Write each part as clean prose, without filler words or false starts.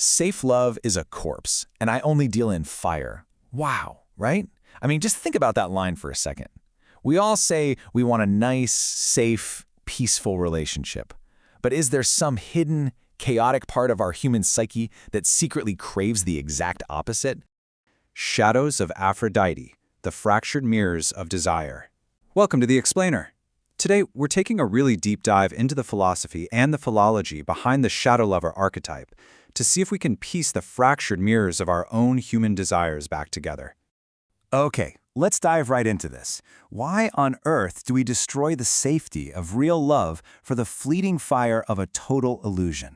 Safe love is a corpse, and I only deal in fire. Wow, right? I mean, just think about that line for a second. We all say we want a nice, safe, peaceful relationship. But is there some hidden, chaotic part of our human psyche that secretly craves the exact opposite? Shadows of Aphrodite, the fractured mirrors of desire. Welcome to The Explainer. Today, we're taking a really deep dive into the philosophy and the philology behind the shadow lover archetype to see if we can piece the fractured mirrors of our own human desires back together. Okay, let's dive right into this. Why on earth do we destroy the safety of real love for the fleeting fire of a total illusion?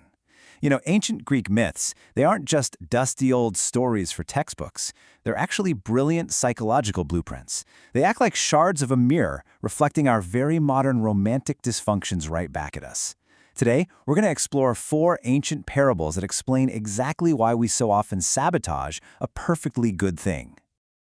You know, ancient Greek myths, they aren't just dusty old stories for textbooks. They're actually brilliant psychological blueprints. They act like shards of a mirror, reflecting our very modern romantic dysfunctions right back at us. Today, we're going to explore 4 ancient parables that explain exactly why we so often sabotage a perfectly good thing.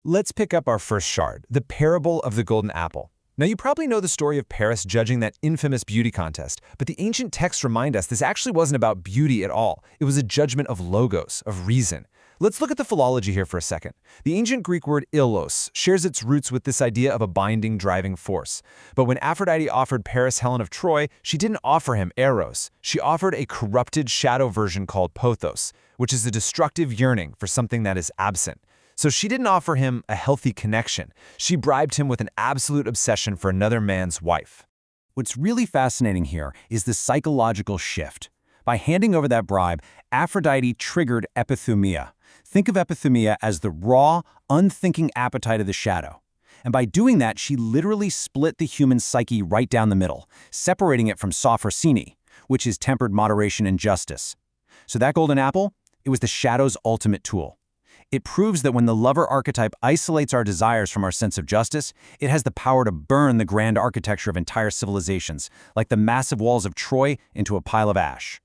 Let's pick up our first shard, the parable of the golden apple. Now, you probably know the story of Paris judging that infamous beauty contest, but the ancient texts remind us this actually wasn't about beauty at all. It was a judgment of logos, of reason. Let's look at the philology here for a second. The ancient Greek word illos shares its roots with this idea of a binding, driving force. But when Aphrodite offered Paris Helen of Troy, she didn't offer him eros. She offered a corrupted shadow version called pothos, which is a destructive yearning for something that is absent. So she didn't offer him a healthy connection. She bribed him with an absolute obsession for another man's wife. What's really fascinating here is the psychological shift. By handing over that bribe, Aphrodite triggered epithumia. Think of epithumia as the raw, unthinking appetite of the shadow. And by doing that, she literally split the human psyche right down the middle, separating it from sophrosine, which is tempered moderation and justice. So that golden apple, it was the shadow's ultimate tool. It proves that when the lover archetype isolates our desires from our sense of justice, it has the power to burn the grand architecture of entire civilizations, like the massive walls of Troy, into a pile of ash.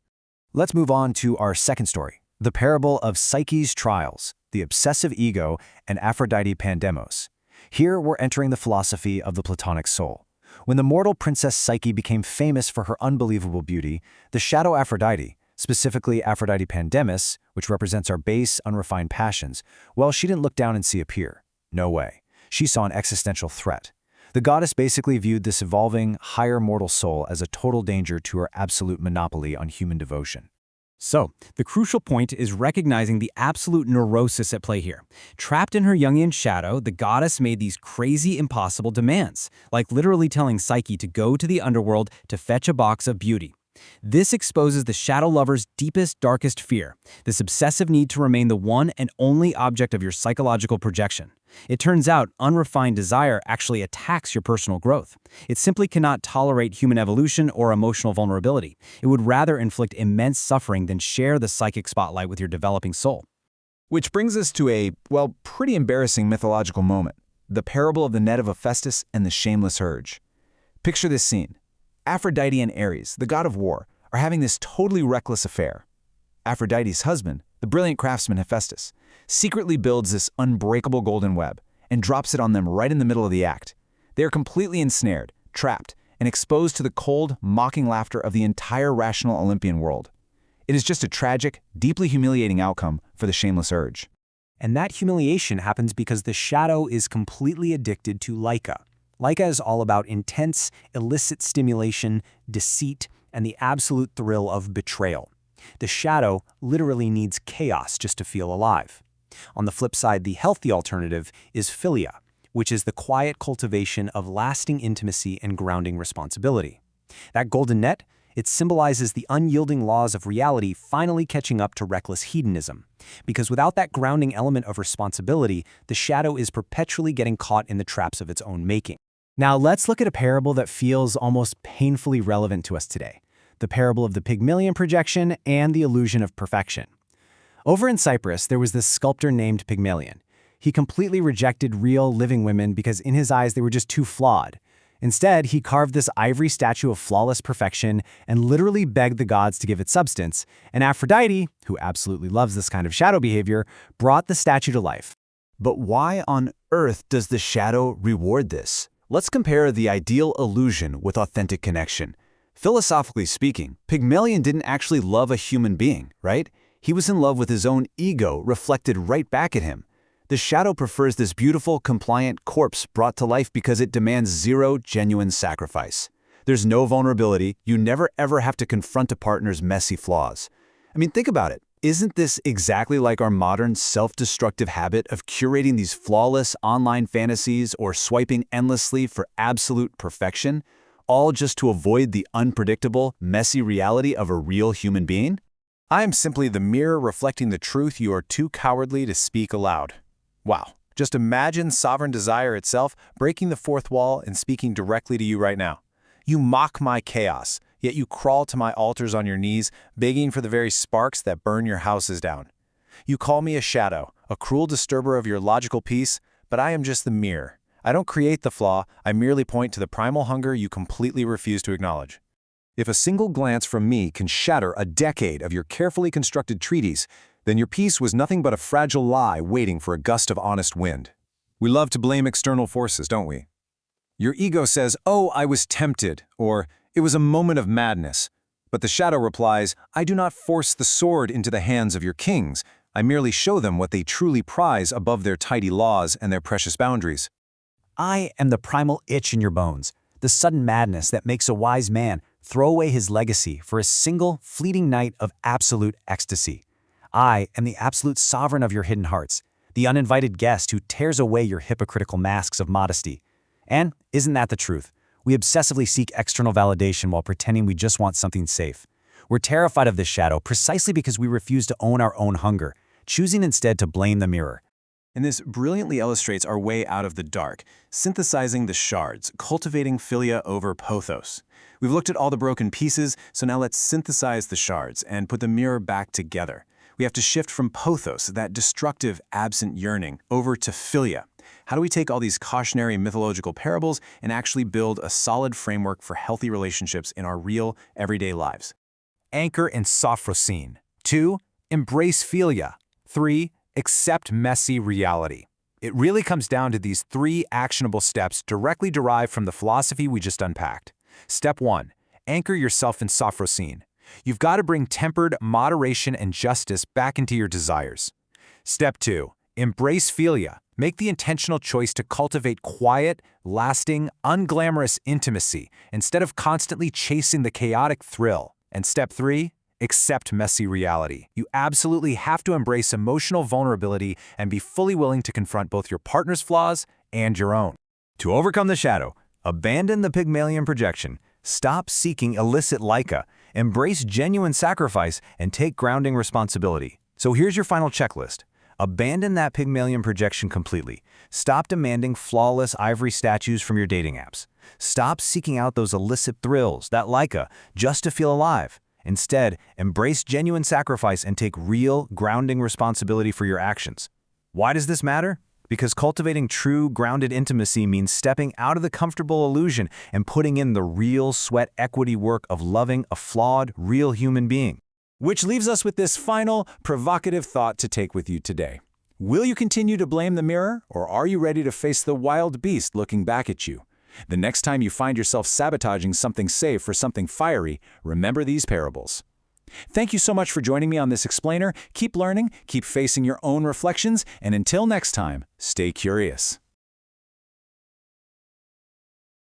Let's move on to our second story, the parable of Psyche's trials, the obsessive ego, and Aphrodite Pandemos. Here we're entering the philosophy of the Platonic soul. When the mortal princess Psyche became famous for her unbelievable beauty, the shadow Aphrodite, specifically Aphrodite Pandemis, which represents our base, unrefined passions, well, she didn't look down and see a peer. No way. She saw an existential threat. The goddess basically viewed this evolving, higher mortal soul as a total danger to her absolute monopoly on human devotion. So, the crucial point is recognizing the absolute neurosis at play here. Trapped in her Jungian shadow, the goddess made these crazy, impossible demands, like literally telling Psyche to go to the underworld to fetch a box of beauty. This exposes the shadow lover's deepest, darkest fear, this obsessive need to remain the one and only object of your psychological projection. It turns out unrefined desire actually attacks your personal growth. It simply cannot tolerate human evolution or emotional vulnerability. It would rather inflict immense suffering than share the psychic spotlight with your developing soul. Which brings us to a, well, pretty embarrassing mythological moment, the parable of the net of Hephaestus and the shameless urge. Picture this scene. Aphrodite and Ares, the god of war, are having this totally reckless affair. Aphrodite's husband, the brilliant craftsman Hephaestus, secretly builds this unbreakable golden web and drops it on them right in the middle of the act. They are completely ensnared, trapped, and exposed to the cold, mocking laughter of the entire rational Olympian world. It is just a tragic, deeply humiliating outcome for the shameless urge. And that humiliation happens because the shadow is completely addicted to Laika. Laika is all about intense, illicit stimulation, deceit, and the absolute thrill of betrayal. The shadow literally needs chaos just to feel alive. On the flip side, the healthy alternative is philia, which is the quiet cultivation of lasting intimacy and grounding responsibility. That golden net, it symbolizes the unyielding laws of reality finally catching up to reckless hedonism. Because without that grounding element of responsibility, the shadow is perpetually getting caught in the traps of its own making. Now let's look at a parable that feels almost painfully relevant to us today, the parable of the Pygmalion projection and the illusion of perfection. Over in Cyprus, there was this sculptor named Pygmalion. He completely rejected real, living women because in his eyes they were just too flawed. Instead, he carved this ivory statue of flawless perfection and literally begged the gods to give it substance, and Aphrodite, who absolutely loves this kind of shadow behavior, brought the statue to life. But why on earth does the shadow reward this? Let's compare the ideal illusion with authentic connection. Philosophically speaking, Pygmalion didn't actually love a human being, right? He was in love with his own ego reflected right back at him. The shadow prefers this beautiful, compliant corpse brought to life because it demands zero genuine sacrifice. There's no vulnerability. You never ever have to confront a partner's messy flaws. I mean, think about it. Isn't this exactly like our modern self-destructive habit of curating these flawless online fantasies or swiping endlessly for absolute perfection, all just to avoid the unpredictable, messy reality of a real human being? I am simply the mirror reflecting the truth you are too cowardly to speak aloud. Wow, just imagine sovereign desire itself breaking the fourth wall and speaking directly to you right now. You mock my chaos, yet you crawl to my altars on your knees, begging for the very sparks that burn your houses down. You call me a shadow, a cruel disturber of your logical peace, but I am just the mirror. I don't create the flaw, I merely point to the primal hunger you completely refuse to acknowledge. If a single glance from me can shatter a decade of your carefully constructed treatise, then your peace was nothing but a fragile lie waiting for a gust of honest wind. We love to blame external forces, don't we? Your ego says, "Oh, I was tempted," or "It was a moment of madness." But the shadow replies, "I do not force the sword into the hands of your kings. I merely show them what they truly prize above their tidy laws and their precious boundaries." I am the primal itch in your bones, the sudden madness that makes a wise man throw away his legacy for a single, fleeting night of absolute ecstasy. I am the absolute sovereign of your hidden hearts, the uninvited guest who tears away your hypocritical masks of modesty. And isn't that the truth? We obsessively seek external validation while pretending we just want something safe. We're terrified of this shadow precisely because we refuse to own our own hunger, choosing instead to blame the mirror. And this brilliantly illustrates our way out of the dark, synthesizing the shards, cultivating philia over pothos. We've looked at all the broken pieces, so now let's synthesize the shards and put the mirror back together. We have to shift from pothos, that destructive, absent yearning, over to philia. How do we take all these cautionary mythological parables and actually build a solid framework for healthy relationships in our real, everyday lives? Anchor in sophrosine. 2. Embrace philia. 3. Accept messy reality. It really comes down to these 3 actionable steps directly derived from the philosophy we just unpacked. Step 1. Anchor yourself in sophrosine. You've got to bring tempered moderation and justice back into your desires. Step 2. Embrace philia. Make the intentional choice to cultivate quiet, lasting, unglamorous intimacy instead of constantly chasing the chaotic thrill. And step 3. Accept messy reality. You absolutely have to embrace emotional vulnerability and be fully willing to confront both your partner's flaws and your own. To overcome the shadow, abandon the Pygmalion projection, stop seeking illicit Leica, embrace genuine sacrifice, and take grounding responsibility. So here's your final checklist. Abandon that Pygmalion projection completely. Stop demanding flawless ivory statues from your dating apps. Stop seeking out those illicit thrills, that Leica, just to feel alive. Instead, embrace genuine sacrifice and take real, grounding responsibility for your actions. Why does this matter? Because cultivating true, grounded intimacy means stepping out of the comfortable illusion and putting in the real sweat equity work of loving a flawed, real human being. Which leaves us with this final, provocative thought to take with you today. Will you continue to blame the mirror, or are you ready to face the wild beast looking back at you? The next time you find yourself sabotaging something safe for something fiery, remember these parables. Thank you so much for joining me on this explainer. Keep learning, keep facing your own reflections, and until next time, stay curious.